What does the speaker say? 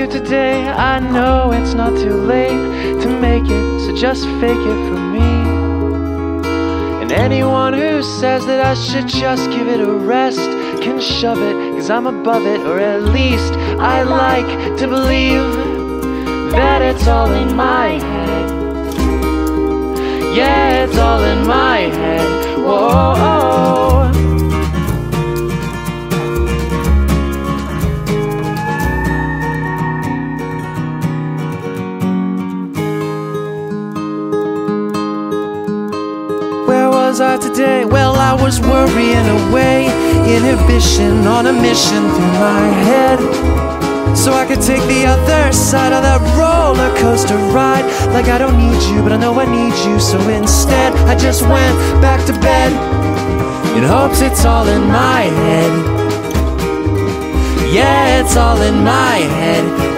you today. I know it's not too late to make it, so just fake it for me. And anyone who says that I should just give it a rest can shove it, cause I'm above it, or at least I like to believe that it's all in my head. Yeah, it's all in my head. Whoa. Where was I today? Well, I was worrying away, inhibition on a mission through my head, so I could take the other side of that roller coaster ride. Like I don't need you, but I know I need you. So instead I just went back to bed in hopes it's all in my head. Yeah, it's all in my head.